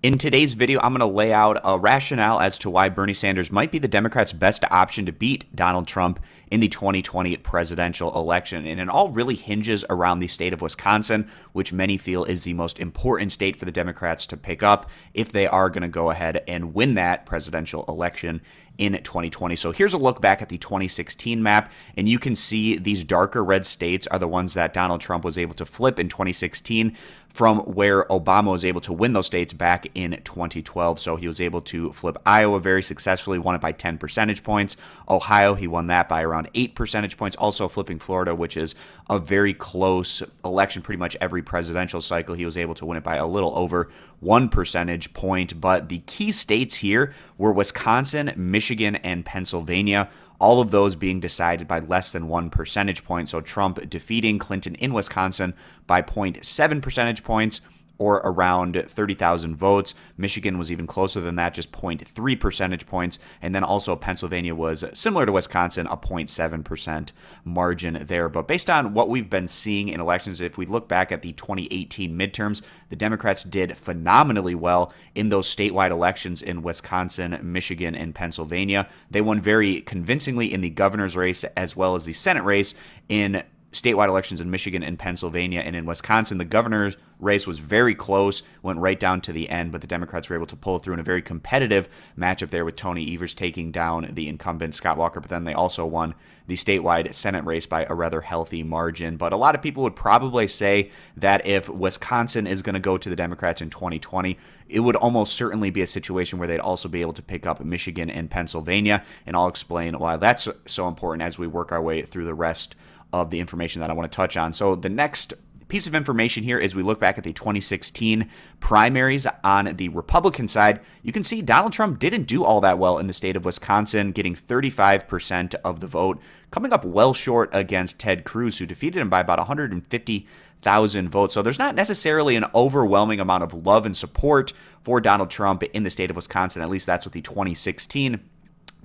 In today's video, I'm going to lay out a rationale as to why Bernie Sanders might be the Democrats' best option to beat Donald Trump in the 2020 presidential election. And it all really hinges around the state of Wisconsin, which many feel is the most important state for the Democrats to pick up if they are going to go ahead and win that presidential election in 2020. So here's a look back at the 2016 map, and you can see these darker red states are the ones that Donald Trump was able to flip in 2016 from where Obama was able to win those states back in 2012. So he was able to flip Iowa very successfully, won it by 10 percentage points. Ohio, he won that by around 8 percentage points. Also flipping Florida, which is a very close election. Pretty much every presidential cycle, he was able to win it by a little over 1 percentage point. But the key states here were Wisconsin, Michigan, and Pennsylvania. All of those being decided by less than 1 percentage point. So Trump defeating Clinton in Wisconsin by 0.7 percentage points, or around 30,000 votes. Michigan was even closer than that, just 0.3 percentage points. And then also Pennsylvania was similar to Wisconsin, a 0.7% margin there. But based on what we've been seeing in elections, if we look back at the 2018 midterms, the Democrats did phenomenally well in those statewide elections in Wisconsin, Michigan, and Pennsylvania. They won very convincingly in the governor's race as well as the Senate race in statewide elections in Michigan and Pennsylvania. And in Wisconsin, the governor's race was very close, went right down to the end, but the Democrats were able to pull through in a very competitive matchup there with Tony Evers taking down the incumbent Scott Walker. But then they also won the statewide Senate race by a rather healthy margin. But a lot of people would probably say that if Wisconsin is going to go to the Democrats in 2020, it would almost certainly be a situation where they'd also be able to pick up Michigan and Pennsylvania. And I'll explain why that's so important as we work our way through the rest of the information that I want to touch on. So the next piece of information here is we look back at the 2016 primaries on the Republican side. You can see Donald Trump didn't do all that well in the state of Wisconsin, getting 35% of the vote, coming up well short against Ted Cruz, who defeated him by about 150,000 votes. So there's not necessarily an overwhelming amount of love and support for Donald Trump in the state of Wisconsin. At least that's what the 2016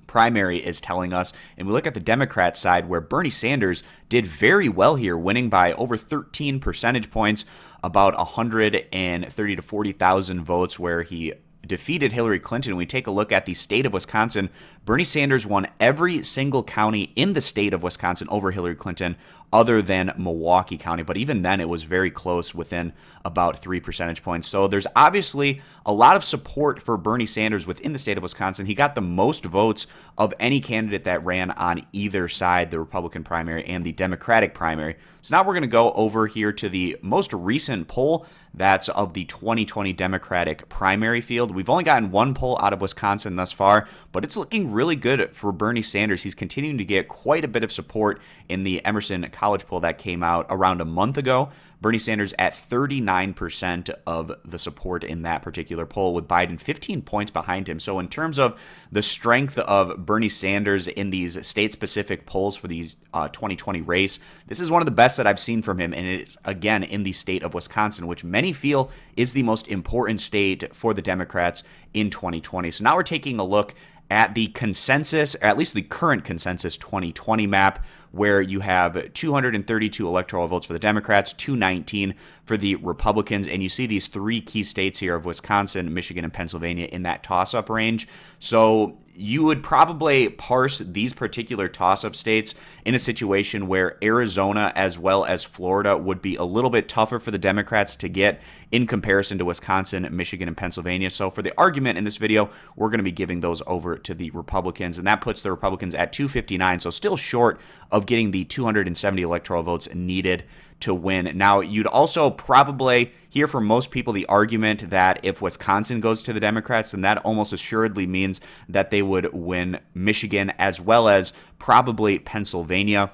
primary is telling us. And we look at the Democrat side, where Bernie Sanders did very well here, winning by over 13 percentage points, about 130 to 40,000 votes, where he defeated Hillary Clinton. We take a look at the state of Wisconsin. Bernie Sanders won every single county in the state of Wisconsin over Hillary Clinton, other than Milwaukee County. But even then, it was very close, within about 3 percentage points. So there's obviously a lot of support for Bernie Sanders within the state of Wisconsin. He got the most votes of any candidate that ran on either side, the Republican primary and the Democratic primary. So now we're going to go over here to the most recent poll. That's of the 2020 Democratic primary field. We've only gotten one poll out of Wisconsin thus far, but it's looking really good for Bernie Sanders. He's continuing to get quite a bit of support in the Emerson College poll that came out around a month ago. Bernie Sanders at 39% of the support in that particular poll, with Biden 15 points behind him. So in terms of the strength of Bernie Sanders in these state-specific polls for the 2020 race, this is one of the best that I've seen from him, and it's, again, in the state of Wisconsin, which many feel is the most important state for the Democrats in 2020. So now we're taking a look at the consensus, or at least the current consensus 2020 map, where you have 232 electoral votes for the Democrats, 219 for the Republicans, and you see these three key states here of Wisconsin, Michigan, and Pennsylvania in that toss-up range. So you would probably parse these particular toss-up states in a situation where Arizona as well as Florida would be a little bit tougher for the Democrats to get in comparison to Wisconsin, Michigan, and Pennsylvania. So for the argument in this video, we're going to be giving those over to the Republicans, and that puts the Republicans at 259, so still short of getting the 270 electoral votes needed to win. Now, you'd also probably hear from most people the argument that if Wisconsin goes to the Democrats, then that almost assuredly means that they would win Michigan as well as probably Pennsylvania.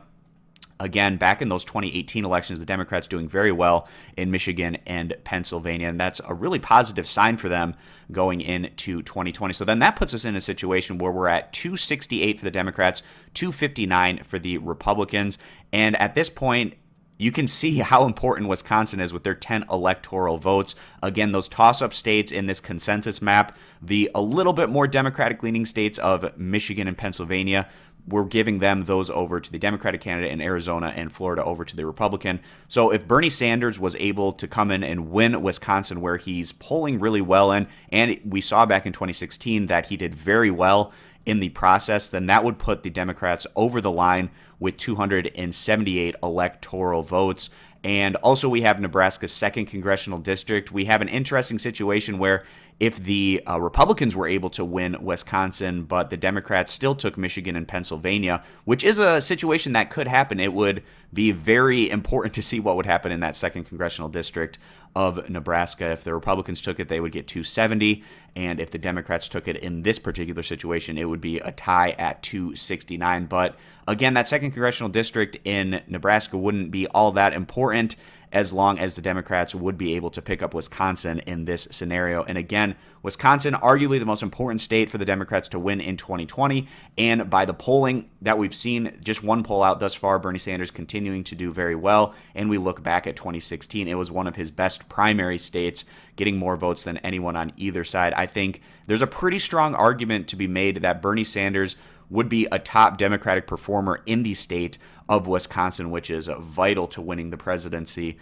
Again, back in those 2018 elections, the Democrats doing very well in Michigan and Pennsylvania, and that's a really positive sign for them going into 2020. So then that puts us in a situation where we're at 268 for the Democrats, 259 for the Republicans, and at this point, you can see how important Wisconsin is with their 10 electoral votes. Again, those toss-up states in this consensus map, the a little bit more Democratic-leaning states of Michigan and Pennsylvania, we're giving them those over to the Democratic candidate in Arizona and Florida over to the Republican. So if Bernie Sanders was able to come in and win Wisconsin, where he's polling really well in, and we saw back in 2016 that he did very well in the process, then that would put the Democrats over the line with 278 electoral votes. And also we have Nebraska's 2nd congressional district. We have an interesting situation where if the Republicans were able to win Wisconsin, but the Democrats still took Michigan and Pennsylvania, which is a situation that could happen, it would be very important to see what would happen in that 2nd congressional district of Nebraska. If the Republicans took it, they would get 270, and if the Democrats took it in this particular situation, it would be a tie at 269. But again, that 2nd congressional district in Nebraska wouldn't be all that important as long as the Democrats would be able to pick up Wisconsin in this scenario. And again, Wisconsin, arguably the most important state for the Democrats to win in 2020. And by the polling that we've seen, just one poll out thus far, Bernie Sanders continuing to do very well. And we look back at 2016, it was one of his best primary states, getting more votes than anyone on either side. I think there's a pretty strong argument to be made that Bernie Sanders would be a top Democratic performer in the state of Wisconsin, which is vital to winning the presidency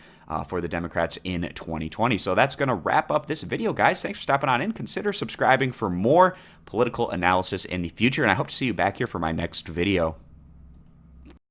for the Democrats in 2020. So that's going to wrap up this video, guys. Thanks for stopping on in. Consider subscribing for more political analysis in the future, and I hope to see you back here for my next video.